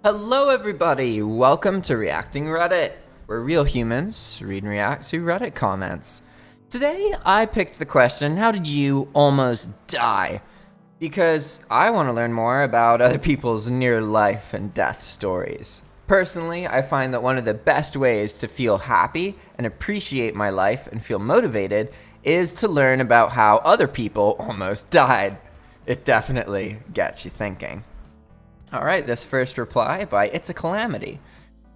Hello everybody, welcome to Reacting Reddit, where real humans read and react to Reddit comments. Today I picked the question, how did you almost die? Because I want to learn more about other people's near life and death stories. Personally, I find that one of the best ways to feel happy and appreciate my life and feel motivated is to learn about how other people almost died. It definitely gets you thinking. Alright, this first reply by It's a Calamity.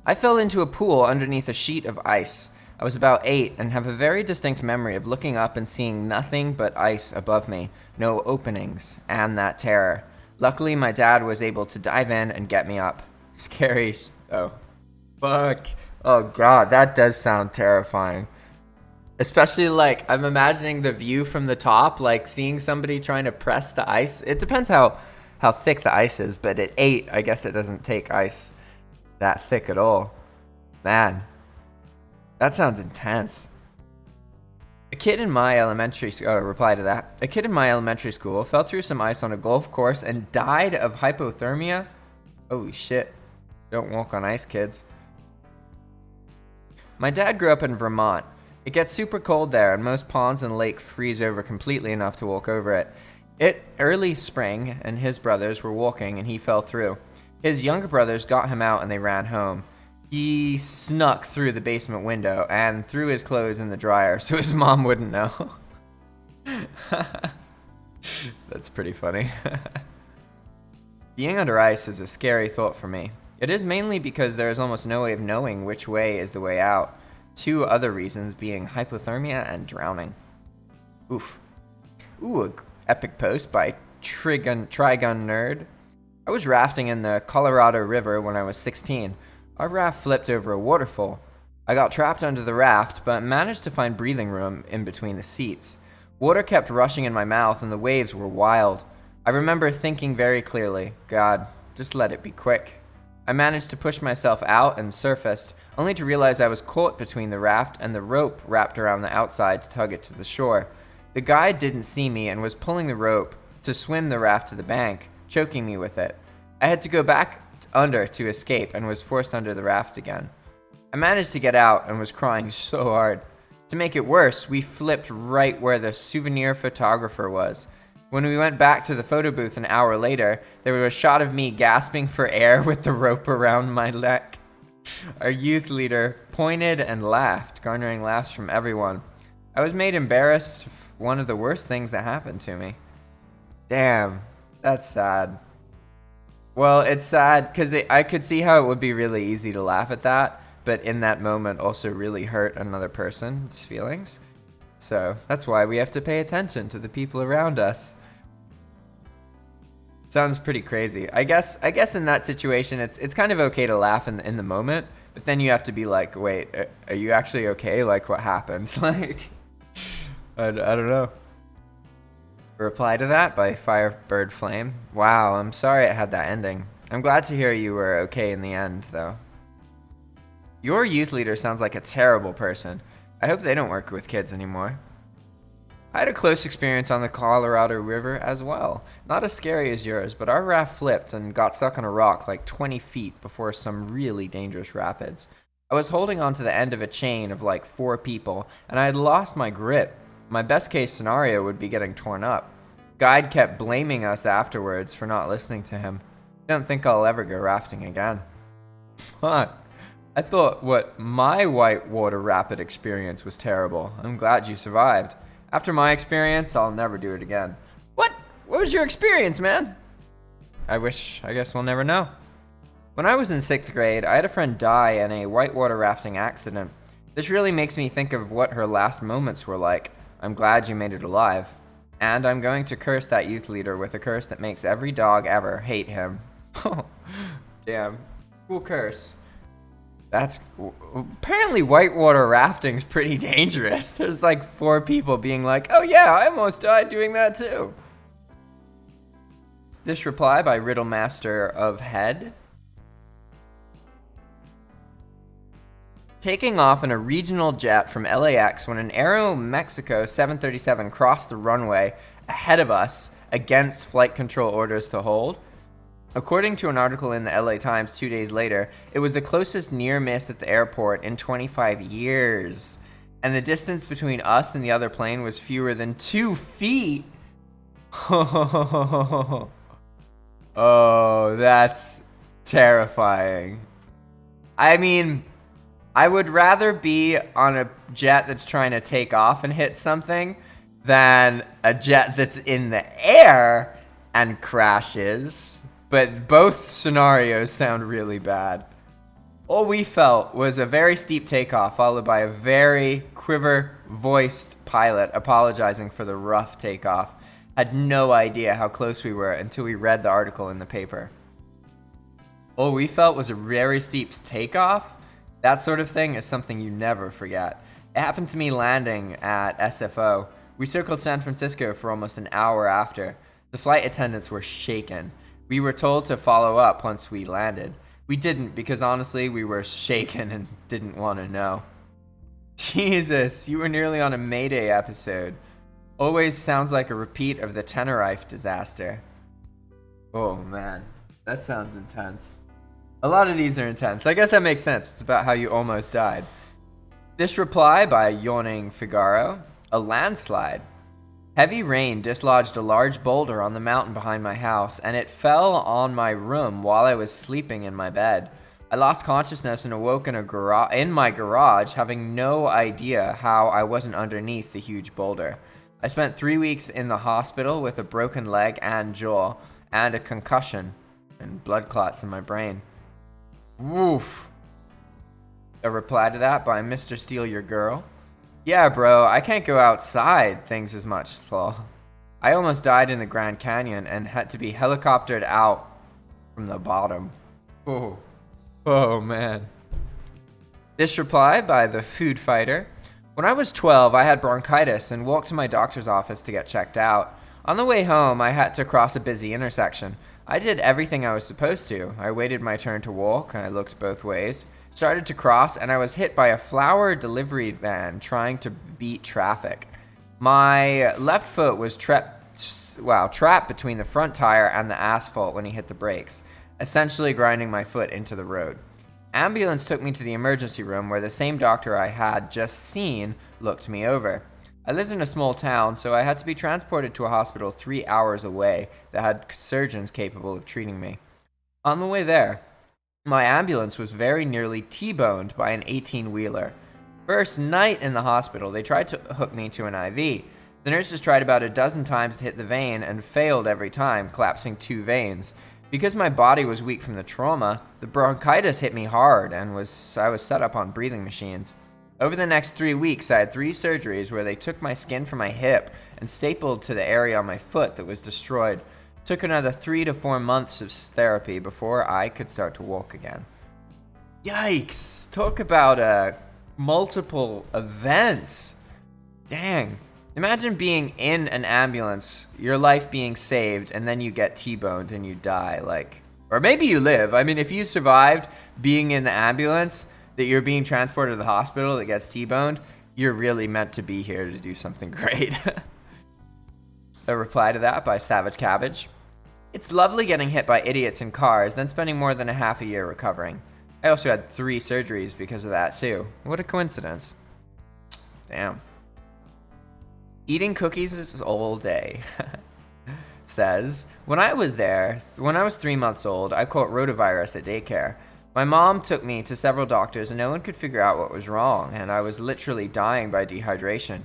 I fell into a pool underneath a sheet of ice. I was about 8 and have a very distinct memory of looking up and seeing nothing but ice above me, no openings, and that terror. Luckily, my dad was able to dive in and get me up. Scary. Oh, fuck. Oh god, that does sound terrifying. Especially, like, I'm imagining the view from the top, like seeing somebody trying to press the ice. It depends how thick the ice is, but at 8, I guess it doesn't take ice that thick at all. Man, that sounds intense. A kid in my elementary school fell through some ice on a golf course and died of hypothermia. Holy shit. Don't walk on ice, kids. My dad grew up in Vermont. It gets super cold there, and most ponds and lakes freeze over completely enough to walk over it. Early spring, and his brothers were walking, and he fell through. His younger brothers got him out, and they ran home. He snuck through the basement window and threw his clothes in the dryer so his mom wouldn't know. That's pretty funny. Being under ice is a scary thought for me. It is mainly because there is almost no way of knowing which way is the way out. Two other reasons being hypothermia and drowning. Oof. Ooh, epic post by Trigun Nerd. I was rafting in the Colorado River when I was 16. Our raft flipped over a waterfall. I got trapped under the raft, but managed to find breathing room in between the seats. Water kept rushing in my mouth and the waves were wild. I remember thinking very clearly, God, just let it be quick. I managed to push myself out and surfaced, only to realize I was caught between the raft and the rope wrapped around the outside to tug it to the shore. The guide didn't see me and was pulling the rope to swim the raft to the bank, choking me with it. I had to go back under to escape and was forced under the raft again. I managed to get out and was crying so hard. To make it worse, we flipped right where the souvenir photographer was. When we went back to the photo booth an hour later, there was a shot of me gasping for air with the rope around my neck. Our youth leader pointed and laughed, garnering laughs from everyone. I was made embarrassed. One of the worst things that happened to me. Damn, that's sad. Well, it's sad because I could see how it would be really easy to laugh at that, but in that moment also really hurt another person's feelings. So that's why we have to pay attention to the people around us. Sounds pretty crazy. I guess in that situation, it's kind of okay to laugh in the moment, but then you have to be like, wait, are you actually okay? Like, what happened? Like, I don't know. A reply to that by Firebird Flame. Wow, I'm sorry it had that ending. I'm glad to hear you were okay in the end, though. Your youth leader sounds like a terrible person. I hope they don't work with kids anymore. I had a close experience on the Colorado River as well. Not as scary as yours, but our raft flipped and got stuck on a rock like 20 feet before some really dangerous rapids. I was holding onto the end of a chain of like 4 people, and I had lost my grip. My best case scenario would be getting torn up. Guide kept blaming us afterwards for not listening to him. I don't think I'll ever go rafting again. What? I thought what my whitewater rapid experience was terrible. I'm glad you survived. After my experience, I'll never do it again. What? What was your experience, man? I guess we'll never know. When I was in 6th grade, I had a friend die in a whitewater rafting accident. This really makes me think of what her last moments were like. I'm glad you made it alive. And I'm going to curse that youth leader with a curse that makes every dog ever hate him. Damn. Cool curse. Apparently whitewater rafting's pretty dangerous. There's like 4 people being like, oh yeah, I almost died doing that too. This reply by Riddlemaster of Head. Taking off in a regional jet from LAX when an Aeromexico 737 crossed the runway ahead of us against flight control orders to hold. According to an article in the LA Times 2 days later, it was the closest near miss at the airport in 25 years. And the distance between us and the other plane was fewer than 2 feet. Oh, that's terrifying. I mean, I would rather be on a jet that's trying to take off and hit something than a jet that's in the air and crashes. But both scenarios sound really bad. All we felt was a very steep takeoff, followed by a very quiver-voiced pilot apologizing for the rough takeoff. Had no idea how close we were until we read the article in the paper. All we felt was a very steep takeoff. That sort of thing is something you never forget. It happened to me landing at SFO. We circled San Francisco for almost an hour after. The flight attendants were shaken. We were told to follow up once we landed. We didn't because honestly we were shaken and didn't want to know. Jesus, you were nearly on a Mayday episode. Always sounds like a repeat of the Tenerife disaster. Oh man, that sounds intense. A lot of these are intense. I guess that makes sense. It's about how you almost died. This reply by Yawning Figaro. A landslide. Heavy rain dislodged a large boulder on the mountain behind my house, and it fell on my room while I was sleeping in my bed. I lost consciousness and awoke in my garage, having no idea how I wasn't underneath the huge boulder. I spent 3 weeks in the hospital with a broken leg and jaw, and a concussion, and blood clots in my brain. Woof. A reply to that by Mr. Steal Your Girl. Yeah, bro, I can't go outside things as much, lol. I almost died in the Grand Canyon and had to be helicoptered out from the bottom. Oh man. This reply by the Food Fighter. When I was 12, I had bronchitis and walked to my doctor's office to get checked out. On the way home, I had to cross a busy intersection. I did everything I was supposed to. I waited my turn to walk, and I looked both ways. Started to cross, and I was hit by a flower delivery van trying to beat traffic. My left foot was trapped between the front tire and the asphalt when he hit the brakes, essentially grinding my foot into the road. Ambulance took me to the emergency room where the same doctor I had just seen looked me over. I lived in a small town, so I had to be transported to a hospital 3 hours away that had surgeons capable of treating me. On the way there, my ambulance was very nearly Tboned by an 18-wheeler. First night in the hospital, they tried to hook me to an IV. The nurses tried about a dozen times to hit the vein and failed every time, collapsing 2 veins. Because my body was weak from the trauma, the bronchitis hit me hard and I was set up on breathing machines. Over the next 3 weeks, I had 3 surgeries where they took my skin from my hip and stapled to the area on my foot that was destroyed. Took another 3 to 4 months of therapy before I could start to walk again. Yikes! Talk about multiple events. Dang. Imagine being in an ambulance, your life being saved, and then you get T-boned and you die. Or maybe you live. I mean, if you survived being in the ambulance, that you're being transported to the hospital that gets T-boned, you're really meant to be here to do something great. A reply to that by Savage Cabbage. It's lovely getting hit by idiots in cars, then spending more than a half a year recovering. I also had 3 surgeries because of that too. What a coincidence. Damn. Eating cookies all day. Says, when I was 3 months old, I caught rotavirus at daycare. My mom took me to several doctors and no one could figure out what was wrong, and I was literally dying by dehydration.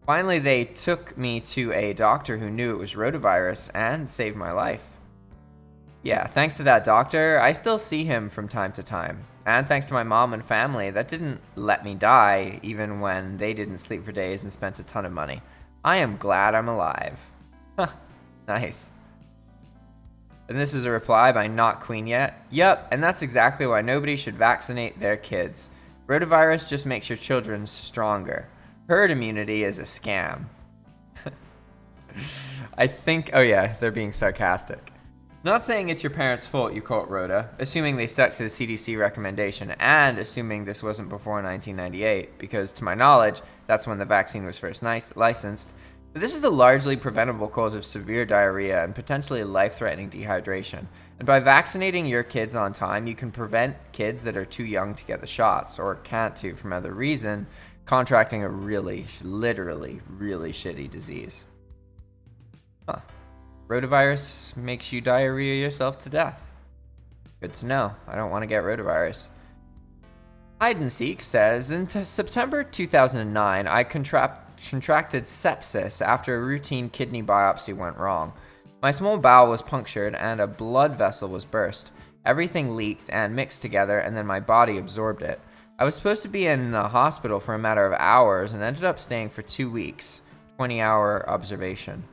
Finally, they took me to a doctor who knew it was rotavirus and saved my life. Yeah, thanks to that doctor, I still see him from time to time. And thanks to my mom and family, that didn't let me die, even when they didn't sleep for days and spent a ton of money. I am glad I'm alive. Huh, nice. And this is a reply by NotQueenYet. Yup, and that's exactly why nobody should vaccinate their kids. Rotavirus just makes your children stronger. Herd immunity is a scam. I think, oh yeah, they're being sarcastic. Not saying it's your parents' fault you caught Rota, assuming they stuck to the CDC recommendation, and assuming this wasn't before 1998, because to my knowledge, that's when the vaccine was first licensed. But this is a largely preventable cause of severe diarrhea and potentially life-threatening dehydration. And by vaccinating your kids on time, you can prevent kids that are too young to get the shots, or can't to from other reason, contracting a literally really shitty disease. Huh. Rotavirus makes you diarrhea yourself to death. Good to know. I don't want to get rotavirus. Hide and Seek says, in September 2009, I contracted sepsis after a routine kidney biopsy went wrong. My small bowel was punctured and a blood vessel was burst. Everything leaked and mixed together, and then my body absorbed it. I was supposed to be in the hospital for a matter of hours and ended up staying for 2 weeks, 20-hour observation.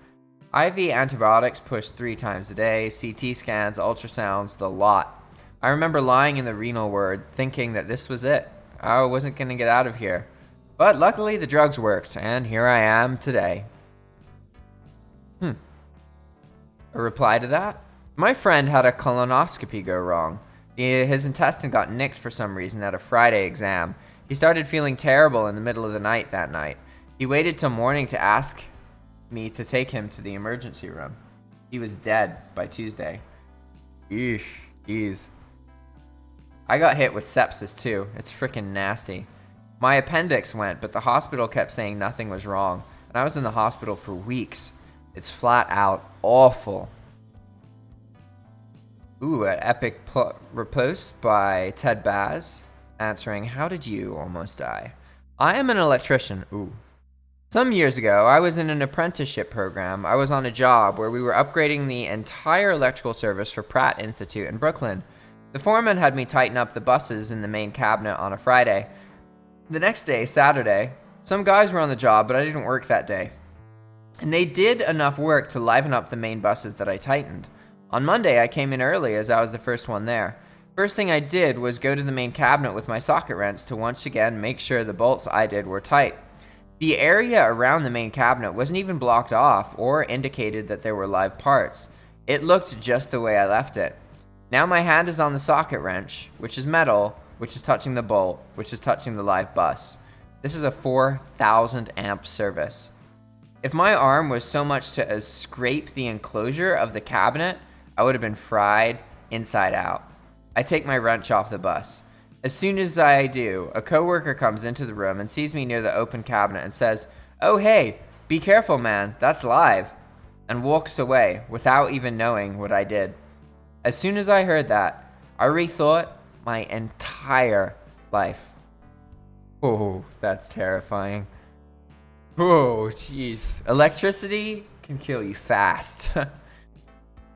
IV antibiotics pushed 3 times a day, CT scans, ultrasounds, the lot. I remember lying in the renal ward thinking that this was it. I wasn't going to get out of here. But luckily the drugs worked, and here I am today. A reply to that? My friend had a colonoscopy go wrong. His intestine got nicked for some reason at a Friday exam. He started feeling terrible in the middle of the night that night. He waited till morning to ask me to take him to the emergency room. He was dead by Tuesday. Eesh, jeez. I got hit with sepsis too. It's freaking nasty. My appendix went, but the hospital kept saying nothing was wrong, and I was in the hospital for weeks. It's flat out awful. Ooh, an epic repost by Ted Baz, answering, how did you almost die? I am an electrician. Ooh. Some years ago, I was in an apprenticeship program. I was on a job where we were upgrading the entire electrical service for Pratt Institute in Brooklyn. The foreman had me tighten up the buses in the main cabinet on a Friday. The next day, Saturday, some guys were on the job, but I didn't work that day. And they did enough work to liven up the main buses that I tightened. On Monday, I came in early as I was the first one there. First thing I did was go to the main cabinet with my socket wrench to once again make sure the bolts I did were tight. The area around the main cabinet wasn't even blocked off or indicated that there were live parts. It looked just the way I left it. Now my hand is on the socket wrench, which is metal, which is touching the bolt, which is touching the live bus. This is a 4,000 amp service. If my arm was so much to as scrape the enclosure of the cabinet, I would have been fried inside out. I take my wrench off the bus. As soon as I do, a coworker comes into the room and sees me near the open cabinet and says, "Oh hey, be careful man, that's live," and walks away without even knowing what I did. As soon as I heard that, I rethought my entire life. Oh, that's terrifying. Oh, jeez. Electricity can kill you fast.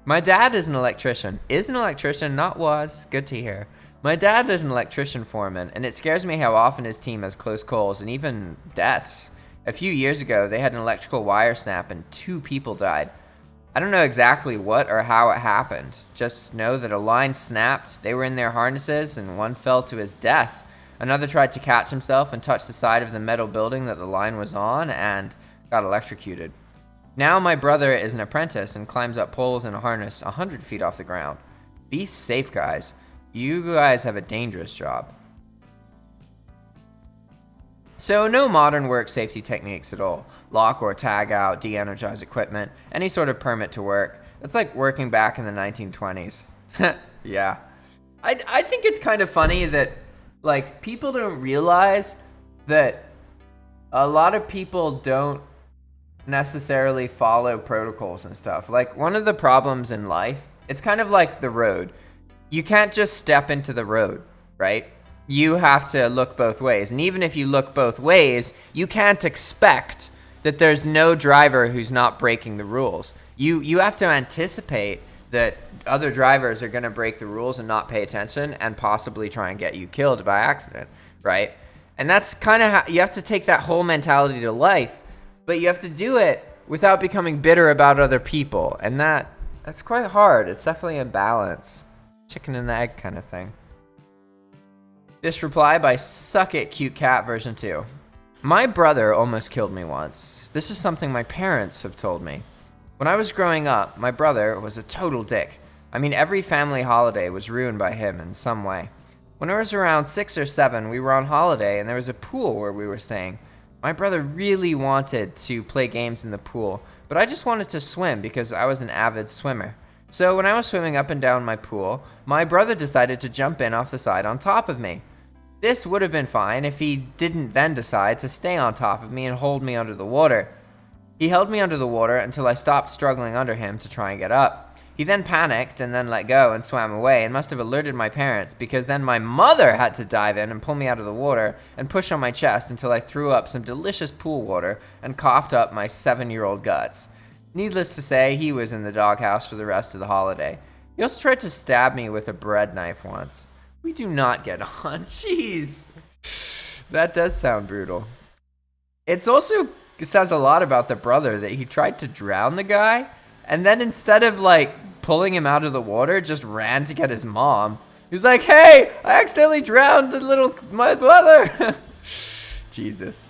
My dad is an electrician. Is an electrician, not was. Good to hear. My dad is an electrician foreman, and it scares me how often his team has close calls and even deaths. A few years ago, they had an electrical wire snap and 2 people died. I don't know exactly what or how it happened. Just know that a line snapped, they were in their harnesses, and one fell to his death. Another tried to catch himself and touch the side of the metal building that the line was on and got electrocuted. Now my brother is an apprentice and climbs up poles in a harness 100 feet off the ground. Be safe, guys. You guys have a dangerous job. So no modern work safety techniques at all. Lock or tag out, de-energize equipment, any sort of permit to work. It's like working back in the 1920s. Yeah. I think it's kind of funny that like people don't realize that a lot of people don't necessarily follow protocols and stuff. Like one of the problems in life, it's kind of like the road. You can't just step into the road, right? You have to look both ways. And even if you look both ways, you can't expect that there's no driver who's not breaking the rules. You have to anticipate that other drivers are going to break the rules and not pay attention and possibly try and get you killed by accident, right? And that's kind of how you have to take that whole mentality to life, but you have to do it without becoming bitter about other people. And that's quite hard. It's definitely a balance. Chicken and the egg kind of thing. This reply by Suck It Cute Cat version 2. My brother almost killed me once. This is something my parents have told me. When I was growing up, my brother was a total dick. I mean, every family holiday was ruined by him in some way. When I was around 6 or 7, we were on holiday and there was a pool where we were staying. My brother really wanted to play games in the pool, but I just wanted to swim because I was an avid swimmer. So when I was swimming up and down my pool, my brother decided to jump in off the side on top of me. This would have been fine if he didn't then decide to stay on top of me and hold me under the water. He held me under the water until I stopped struggling under him to try and get up. He then panicked and then let go and swam away and must have alerted my parents, because then my mother had to dive in and pull me out of the water and push on my chest until I threw up some delicious pool water and coughed up my 7-year-old guts. Needless to say, he was in the doghouse for the rest of the holiday. He also tried to stab me with a bread knife once. We do not get on. Jeez. That does sound brutal. It says a lot about the brother that he tried to drown the guy, and then instead of pulling him out of the water, just ran to get his mom. He's like, "Hey, I accidentally drowned my brother." Jesus.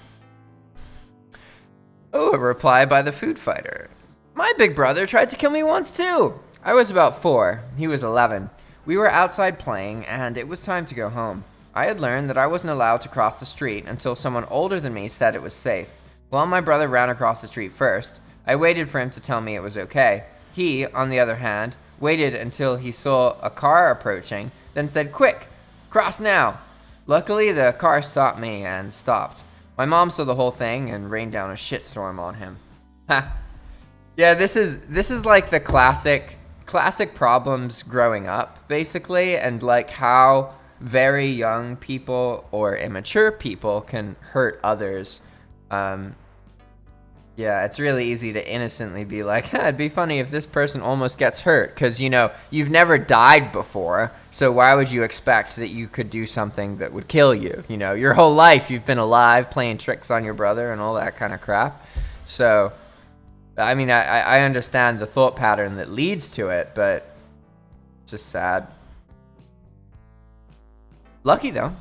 Oh, a reply by the food fighter. My big brother tried to kill me once too. I was about 4. He was 11. We were outside playing, and it was time to go home. I had learned that I wasn't allowed to cross the street until someone older than me said it was safe. While my brother ran across the street first, I waited for him to tell me it was okay. He, on the other hand, waited until he saw a car approaching, then said, "Quick, cross now." Luckily, the car stopped me and stopped. My mom saw the whole thing and rained down a shitstorm on him. Ha. Yeah, this is like the classic problems growing up, basically, and how very young people or immature people can hurt others. Yeah, it's really easy to innocently be like, it'd be funny if this person almost gets hurt, because, you've never died before, so why would you expect that you could do something that would kill you? Your whole life you've been alive playing tricks on your brother and all that kind of crap. So, I mean, I understand the thought pattern that leads to it, but it's just sad. Lucky, though.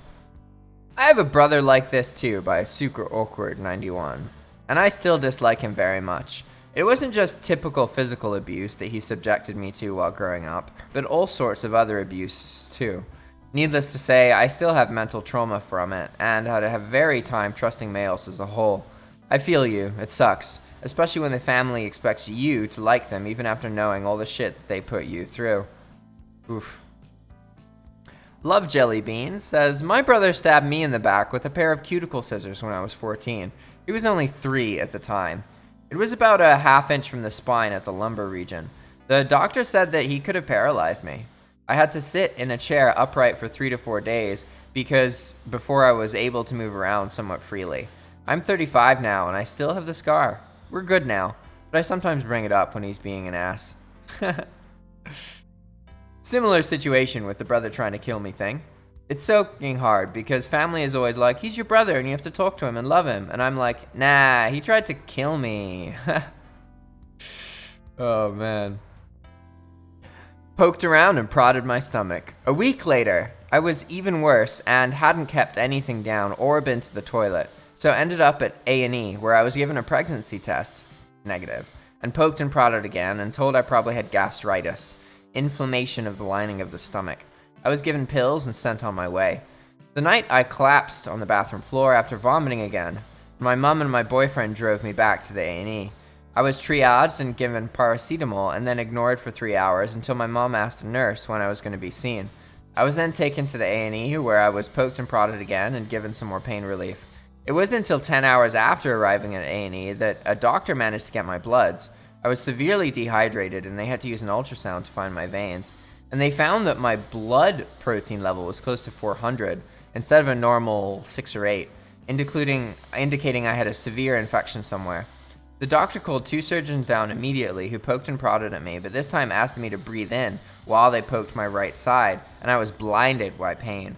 I have a brother like this, too, by Super Awkward 91. And I still dislike him very much. It wasn't just typical physical abuse that he subjected me to while growing up, but all sorts of other abuse too. Needless to say, I still have mental trauma from it, and had a very time trusting males as a whole. I feel you, it sucks, especially when the family expects you to like them even after knowing all the shit that they put you through. Oof. Love Jelly Beans says, my brother stabbed me in the back with a pair of cuticle scissors when I was 14. He was only 3 at the time. It was about a ½ inch from the spine at the lumbar region. The doctor said that he could have paralyzed me. I had to sit in a chair upright for 3 to 4 days before I was able to move around somewhat freely. I'm 35 now and I still have the scar. We're good now, but I sometimes bring it up when he's being an ass. Similar situation with the brother trying to kill me thing. It's soaking hard because family is always like, he's your brother and you have to talk to him and love him. And I'm like, nah, he tried to kill me. Oh, man. Poked around and prodded my stomach. A week later, I was even worse and hadn't kept anything down or been to the toilet. So ended up at A&E where I was given a pregnancy test, negative, and poked and prodded again and told I probably had gastritis, inflammation of the lining of the stomach. I was given pills and sent on my way. The night I collapsed on the bathroom floor after vomiting again. My mom and my boyfriend drove me back to the A&E. I was triaged and given paracetamol and then ignored for 3 hours until my mom asked a nurse when I was going to be seen. I was then taken to the A&E where I was poked and prodded again and given some more pain relief. It wasn't until 10 hours after arriving at A&E that a doctor managed to get my bloods. I was severely dehydrated and they had to use an ultrasound to find my veins. And they found that my blood protein level was close to 400 instead of a normal 6 or 8, indicating I had a severe infection somewhere. The doctor called 2 surgeons down immediately who poked and prodded at me, but this time asked me to breathe in while they poked my right side, and I was blinded by pain.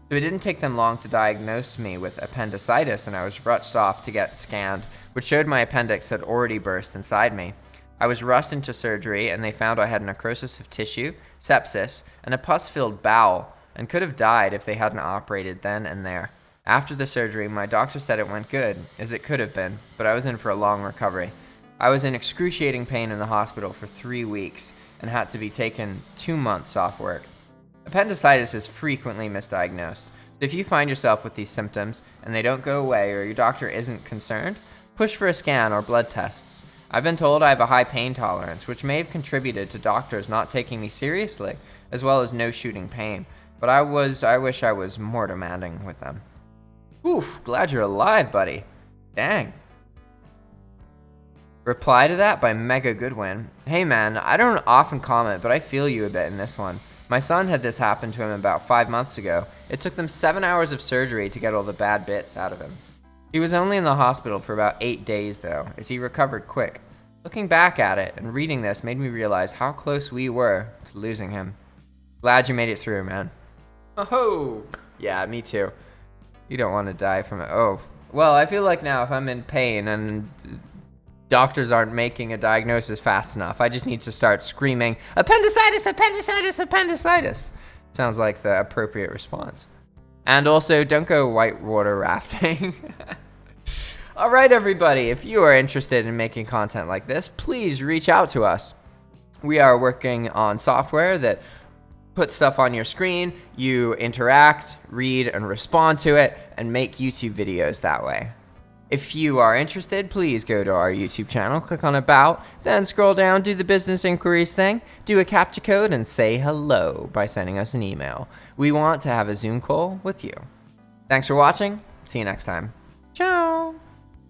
So it didn't take them long to diagnose me with appendicitis, and I was rushed off to get scanned, which showed my appendix had already burst inside me. I was rushed into surgery, and they found I had necrosis of tissue, sepsis, and a pus-filled bowel, and could have died if they hadn't operated then and there. After the surgery, my doctor said it went good, as it could have been, but I was in for a long recovery. I was in excruciating pain in the hospital for 3 weeks, and had to be taken 2 months off work. Appendicitis is frequently misdiagnosed, If you find yourself with these symptoms and they don't go away or your doctor isn't concerned, push for a scan or blood tests. I've been told I have a high pain tolerance, which may have contributed to doctors not taking me seriously, as well as no shooting pain, but I wish I was more demanding with them. Oof, glad you're alive, buddy. Dang. Reply to that by Mega Goodwin. Hey man, I don't often comment, but I feel you a bit in this one. My son had this happen to him about 5 months ago. It took them 7 hours of surgery to get all the bad bits out of him. He was only in the hospital for about 8 days though, as he recovered quick. Looking back at it and reading this made me realize how close we were to losing him. Glad you made it through, man. Oh, yeah, me too. You don't want to die from it. Oh, well, I feel like now if I'm in pain and doctors aren't making a diagnosis fast enough, I just need to start screaming, appendicitis, appendicitis, appendicitis. Sounds like the appropriate response. And also, don't go whitewater rafting. All right, everybody, if you are interested in making content like this, please reach out to us. We are working on software that puts stuff on your screen, you interact, read, and respond to it, and make YouTube videos that way. If you are interested, please go to our YouTube channel, click on About, then scroll down, do the business inquiries thing, do a CAPTCHA code, and say hello by sending us an email. We want to have a Zoom call with you. Thanks for watching. See you next time. Ciao.